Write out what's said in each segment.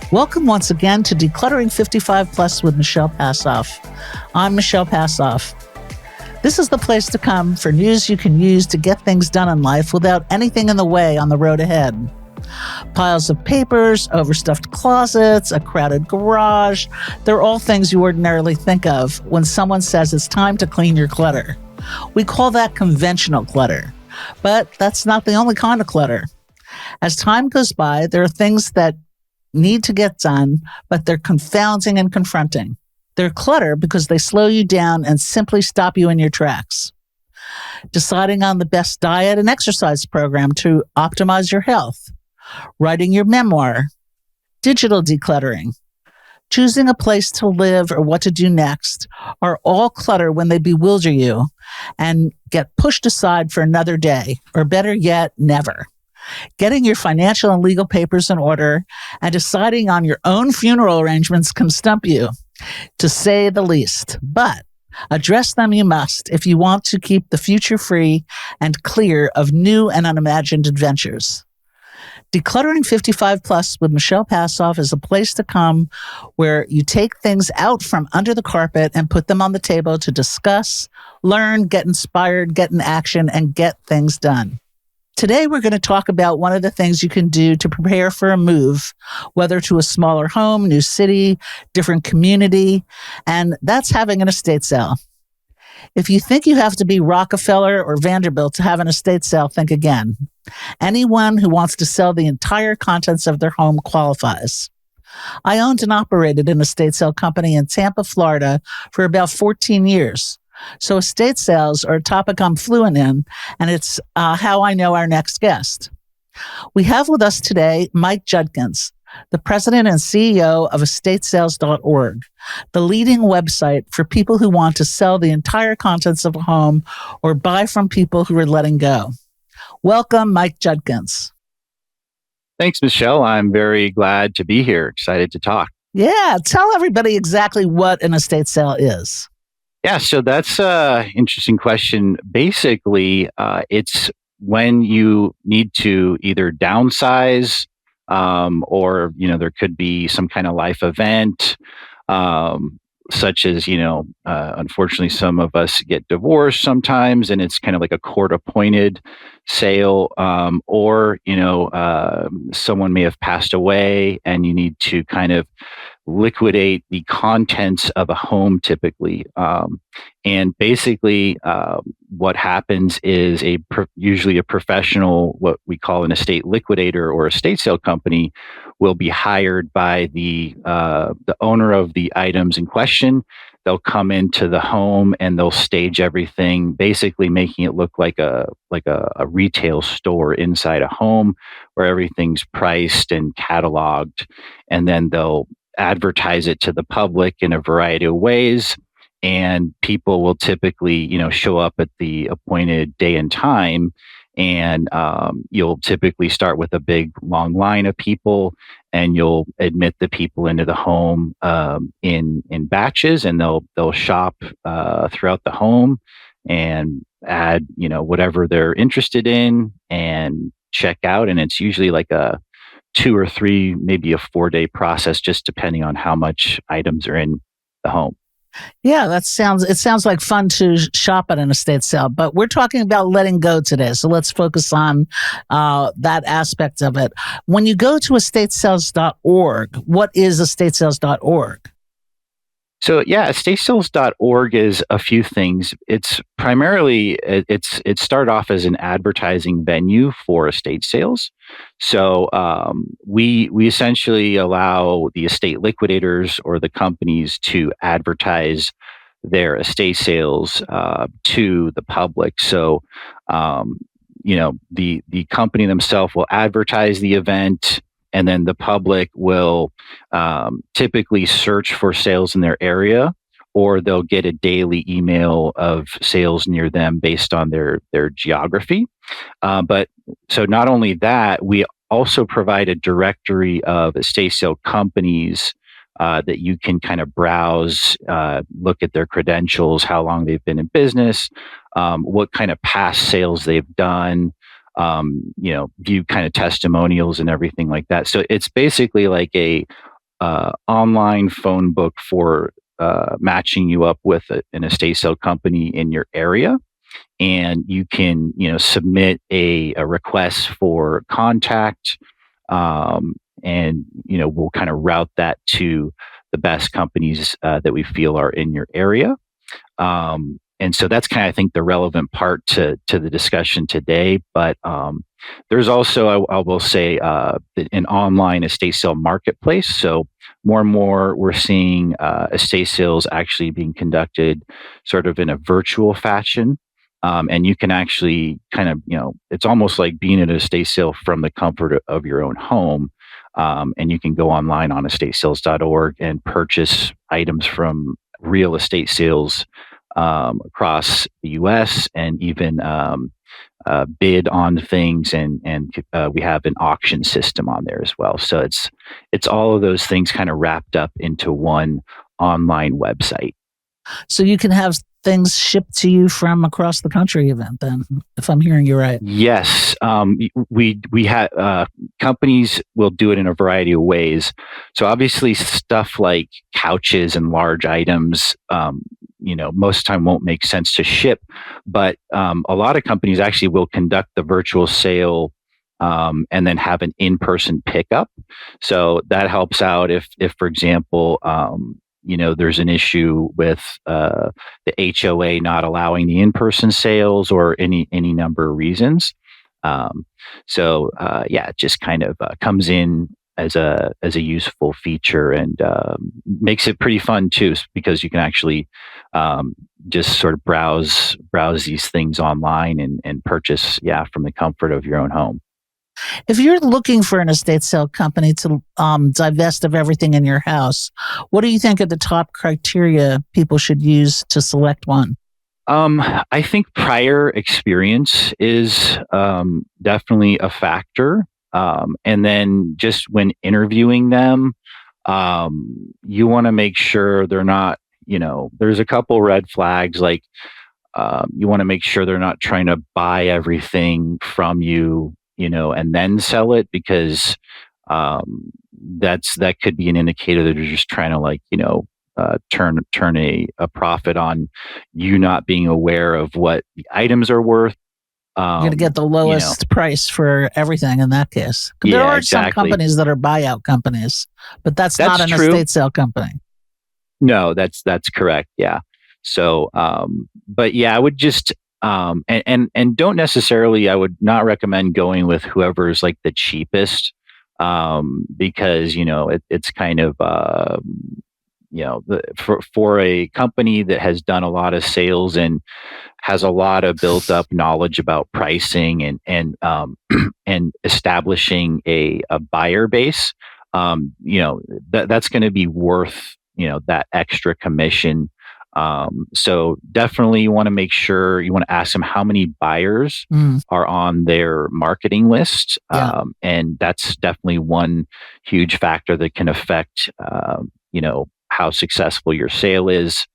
Welcome once again to Decluttering 55 Plus with Michelle Passoff. I'm Michelle Passoff. This is the place to come for news you can use to get things done in life without anything in the way on the road ahead. Piles of papers, overstuffed closets, a crowded garage. They're all things you ordinarily think of when someone says it's time to clean your clutter. We call that conventional clutter. But that's not the only kind of clutter. As time goes by, there are things that need to get done, but they're confounding and confronting. They're clutter because they slow you down and simply stop you in your tracks. Deciding on the best diet and exercise program to optimize your health. Writing your memoir. Digital decluttering. Choosing a place to live or what to do next are all clutter when they bewilder you and get pushed aside for another day, or better yet, never. Getting your financial and legal papers in order and deciding on your own funeral arrangements can stump you, to say the least. But address them you must if you want to keep the future free and clear of new and unimagined adventures. Decluttering 55 Plus with Michelle Passoff is a place to come where you take things out from under the carpet and put them on the table to discuss, learn, get inspired, get in action, and get things done. Today, we're going to talk about one of the things you can do to prepare for a move, whether to a smaller home, new city, different community, and that's having an estate sale. If you think you have to be Rockefeller or Vanderbilt to have an estate sale, think again. Anyone who wants to sell the entire contents of their home qualifies. I owned and operated an estate sale company in Tampa, Florida for about 14 years. So estate sales are a topic I'm fluent in, and it's how I know our next guest. We have with us today Mike Judkins, the president and CEO of estatesales.org, the leading website for people who want to sell the entire contents of a home or buy from people who are letting go. Welcome, Mike Judkins. Thanks, Michelle. I'm very glad to be here. Excited to talk. Yeah, tell everybody exactly what an estate sale is. Yeah, so that's an interesting question. Basically, it's when you need to either downsize or, there could be some kind of life event, such as, unfortunately, some of us get divorced sometimes, and it's kind of like a court-appointed sale, or, someone may have passed away and you need to kind of liquidate the contents of a home typically. And basically, what happens is usually a professional, what we call an estate liquidator or estate sale company, will be hired by the owner of the items in question. They'll come into the home and they'll stage everything, basically making it look like a retail store inside a home where everything's priced and cataloged, and then they'll advertise it to the public in a variety of ways, and people will typically, show up at the appointed day and time, and you'll typically start with a big long line of people, and you'll admit the people into the home in batches, and they'll shop throughout the home and add whatever they're interested in and check out, and it's usually like a 2 or 3, maybe a 4-day process, just depending on how much items are in the home. Yeah, it sounds like fun to shop at an estate sale, but we're talking about letting go today. So let's focus on that aspect of it. When you go to estatesales.org, what is estatesales.org? So yeah, estatesales.org is a few things. It's primarily, it started off as an advertising venue for estate sales. So we essentially allow the estate liquidators or the companies to advertise their estate sales to the public. So the company themselves will advertise the event, and then the public will typically search for sales in their area, or they'll get a daily email of sales near them based on their geography. But so not only that, we also provide a directory of estate sale companies that you can kind of browse, look at their credentials, how long they've been in business, what kind of past sales they've done, view kind of testimonials and everything like that. So it's basically like a online phone book for matching you up with an estate sale company in your area, and you can submit a request for contact, um, and we'll kind of route that to the best companies that we feel are in your area. And so that's kind of, I think, the relevant part to the discussion today. But there's also, I will say, an online estate sale marketplace. So more and more, we're seeing estate sales actually being conducted sort of in a virtual fashion. And you can actually kind of, it's almost like being at an estate sale from the comfort of your own home. And you can go online on estatesales.org and purchase items from real estate sales across the U.S., and even bid on things, and we have an auction system on there as well. So it's all of those things kind of wrapped up into one online website. So you can have things shipped to you from across the country, even then, if I'm hearing you right. Yes, we have companies will do it in a variety of ways. So obviously, stuff like couches and large items, most of the time won't make sense to ship. But a lot of companies actually will conduct the virtual sale and then have an in-person pickup. So that helps out if for example, there's an issue with the HOA not allowing the in-person sales, or any number of reasons. It just kind of comes in as a useful feature, and makes it pretty fun too, because you can actually just sort of browse these things online and purchase from the comfort of your own home. If you're looking for an estate sale company to divest of everything in your house, what do you think are the top criteria people should use to select one? I think prior experience is definitely a factor. And then just when interviewing them, you want to make sure they're not, there's a couple red flags, like you want to make sure they're not trying to buy everything from you, and then sell it, because that could be an indicator that they're just trying to turn a profit on you not being aware of what the items are worth. You're going to get the lowest price for everything in that case. There are some companies that are buyout companies, but that's not an true. Estate sale company. No, that's correct. Yeah. So, but yeah, I would just, and don't necessarily, I would not recommend going with whoever's like the cheapest, because, it's kind of, for a company that has done a lot of sales and has a lot of built up knowledge about pricing and establishing a buyer base, that's going to be worth, that extra commission. So definitely you want to make sure, you want to ask them how many buyers are on their marketing list. And that's definitely one huge factor that can affect, how successful your sale is.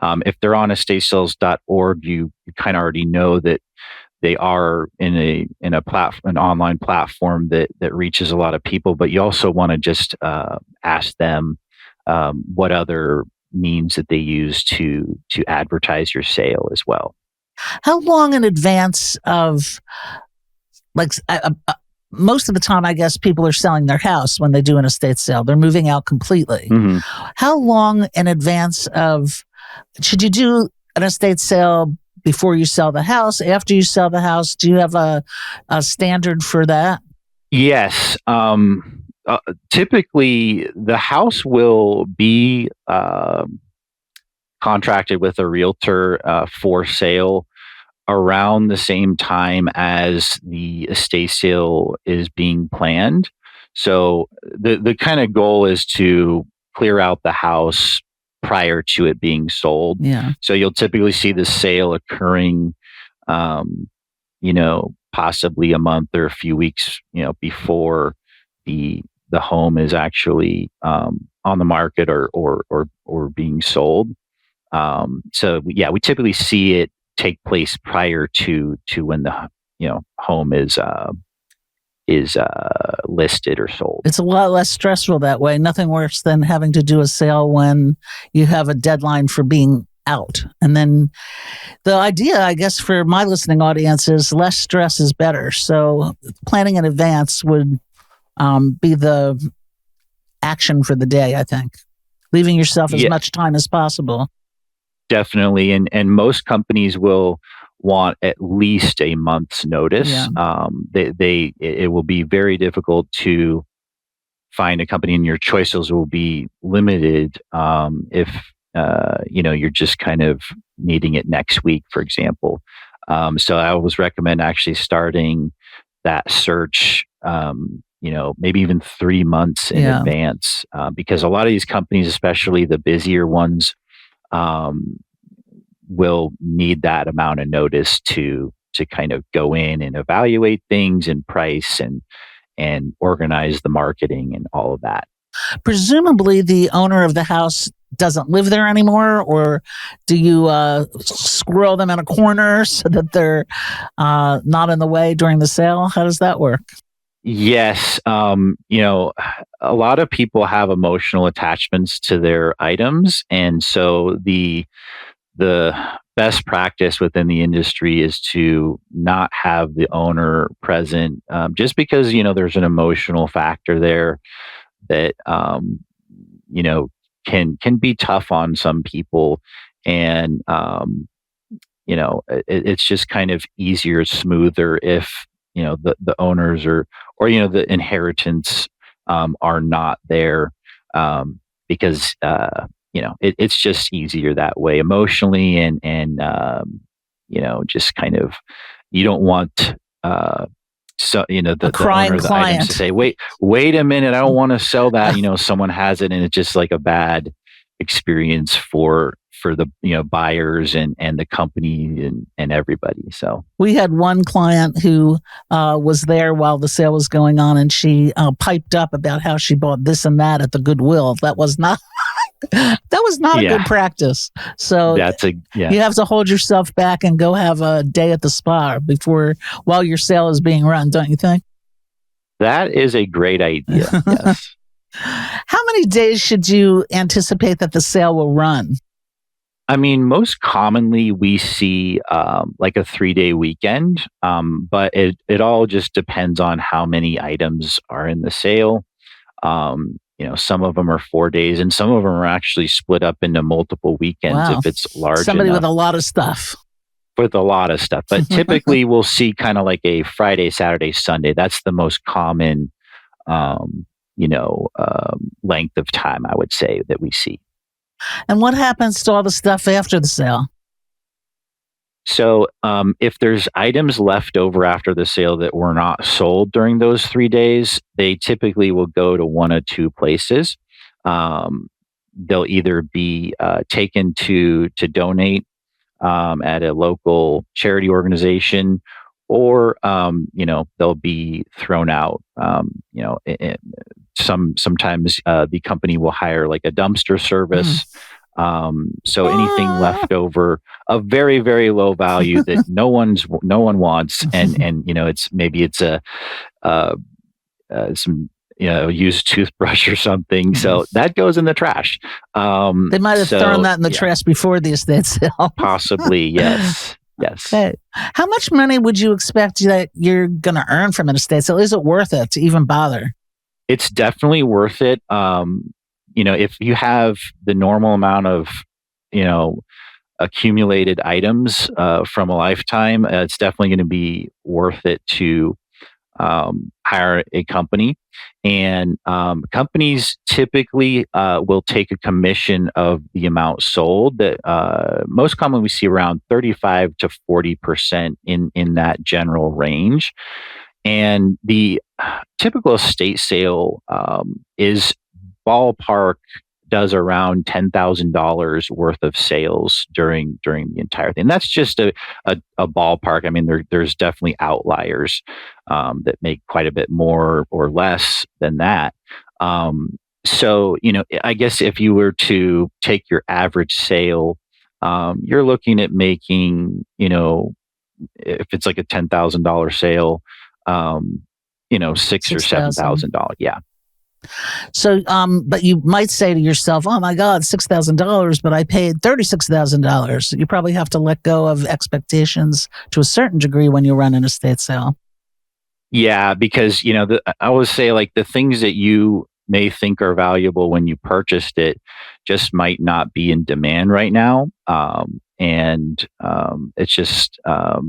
If they're on estatesales.org, you kind of already know that they are in an online platform that reaches a lot of people, but you also want to just ask them what other means that they use to advertise your sale as well. How long in advance of, most of the time, I guess people are selling their house when they do an estate sale. They're moving out completely. Mm-hmm. How long in advance of, should you do an estate sale before you sell the house, after you sell the house? Do you have a standard for that? Yes. Typically, the house will be contracted with a realtor for sale around the same time as the estate sale is being planned. So the kind of goal is to clear out the house prior to it being sold. Yeah. So you'll typically see the sale occurring, possibly a month or a few weeks, before the home is actually on the market or being sold. We typically see it take place prior to when the home is is listed or sold. It's a lot less stressful that way. Nothing worse than having to do a sale when you have a deadline for being out. And then the idea, I guess, for my listening audience is less stress is better. So planning in advance would be the action for the day, I think. Leaving yourself as much time as possible. Definitely. And most companies will want at least a month's notice. Yeah. It will be very difficult to find a company, and your choices will be limited if you're just kind of needing it next week, for example. So I always recommend actually starting that search, maybe even 3 months in advance, because a lot of these companies, especially the busier ones, will need that amount of notice to kind of go in and evaluate things and price and organize the marketing and all of that. Presumably the owner of the house doesn't live there anymore, or do you squirrel them in a corner so that they're not in the way during the sale? How does that work? Yes. A lot of people have emotional attachments to their items. And so the best practice within the industry is to not have the owner present, just because, there's an emotional factor there that, can be tough on some people. And, it's just kind of easier, smoother if, the owners or the inheritance, are not there, because, it's just easier that way emotionally, and just kind of, you don't want, the owner of the items to say, wait a minute, I don't want to sell that. Someone has it, and it's just like a bad experience for the buyers and the company and everybody. So we had one client who was there while the sale was going on, and she piped up about how she bought this and that at the Goodwill. That was not a good practice. So you have to hold yourself back and go have a day at the spa while your sale is being run, don't you think? That is a great idea. Yes. How many days should you anticipate that the sale will run? I mean, most commonly we see like a 3-day weekend, but it all just depends on how many items are in the sale. Some of them are 4 days, and some of them are actually split up into multiple weekends. Wow. If it's large Somebody enough. With a lot of stuff. With a lot of stuff. But typically we'll see kind of like a Friday, Saturday, Sunday. That's the most common, length of time, I would say, that we see. And what happens to all the stuff after the sale? So if there's items left over after the sale that were not sold during those 3 days, they typically will go to one of two places. They'll either be taken to donate at a local charity organization, or they'll be thrown out. Sometimes the company will hire like a dumpster service. So anything left over of very, very low value that no one wants, and it's some used toothbrush or something. So that goes in the trash. They might have thrown that in the trash before the estate sale. Possibly, yes. Yes. Okay. How much money would you expect that you're going to earn from an estate sale? Is it worth it to even bother? It's definitely worth it. If you have the normal amount of, accumulated items from a lifetime, it's definitely going to be worth it to hire a company. And companies typically will take a commission of the amount sold. That most commonly we see around 35 to 40% in that general range. And the typical estate sale is ballpark does around $10,000 worth of sales during the entire thing. And that's just a ballpark. I mean, there's definitely outliers that make quite a bit more or less than that. So, I guess if you were to take your average sale, you're looking at making, if it's like a $10,000 sale, $6,000 or 6,000. $7,000. Yeah. So, but you might say to yourself, "Oh my God, $6,000!" But I paid $36,000. You probably have to let go of expectations to a certain degree when you run an estate sale. Yeah, because I always say, like, the things that you may think are valuable when you purchased it just might not be in demand right now, and it's just a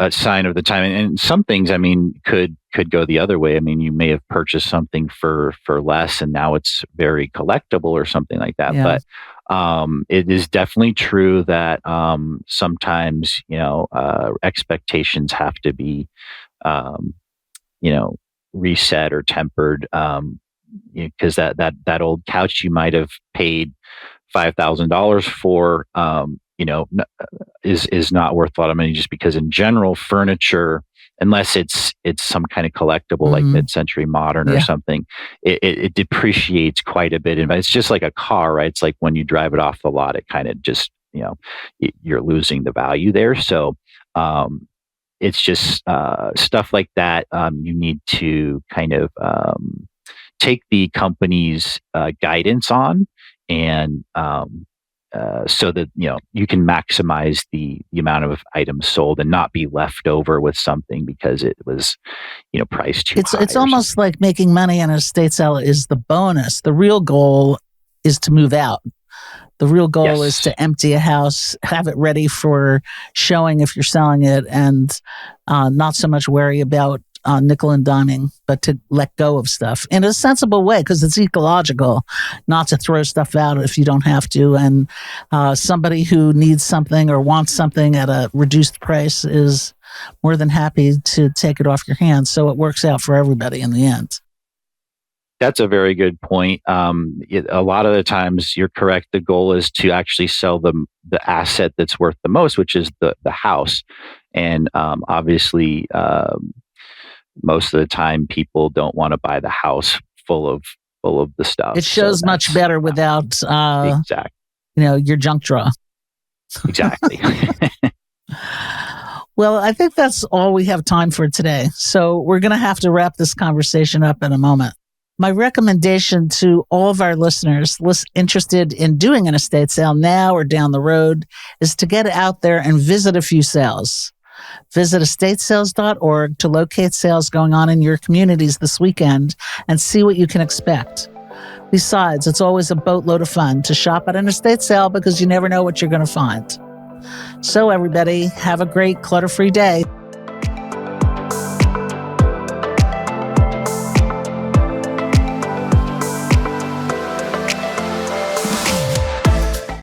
sign of the time. And some things, I mean, could go the other way. I mean, you may have purchased something for less, and now it's very collectible or something like that. Yeah. But it is definitely true that sometimes expectations have to be um, reset or tempered, because that old couch you might have paid $5,000 for, is not worth a lot of money, just because in general furniture, unless it's some kind of collectible like Mhm. mid-century modern or Yeah. something, it depreciates quite a bit. And it's just like a car, right? It's like when you drive it off the lot, it kind of just, you're losing the value there. So it's just stuff like that. You need to kind of take the company's guidance on, and so that you can maximize the amount of items sold and not be left over with something because it was priced too high It's or something. almost like making money in an estate sale is the bonus. The real goal is to move out. The real goal is Yes. to empty a house, have it ready for showing if you're selling it, and not so much worry about nickel and diming, but to let go of stuff in a sensible way because it's ecological, not to throw stuff out if you don't have to. And somebody who needs something or wants something at a reduced price is more than happy to take it off your hands. So it works out for everybody in the end. That's a very good point. A lot of the times, you're correct. The goal is to actually sell the asset that's worth the most, which is the house. And obviously, most of the time, people don't want to buy the house full of the stuff. It shows much better without, exact your junk drawer. exactly. Well, I think that's all we have time for today. So we're going to have to wrap this conversation up in a moment. My recommendation to all of our listeners interested in doing an estate sale now or down the road is to get out there and visit a few sales. Visit estatesales.org to locate sales going on in your communities this weekend and see what you can expect. Besides, it's always a boatload of fun to shop at an estate sale because you never know what you're going to find. So everybody, have a great clutter-free day.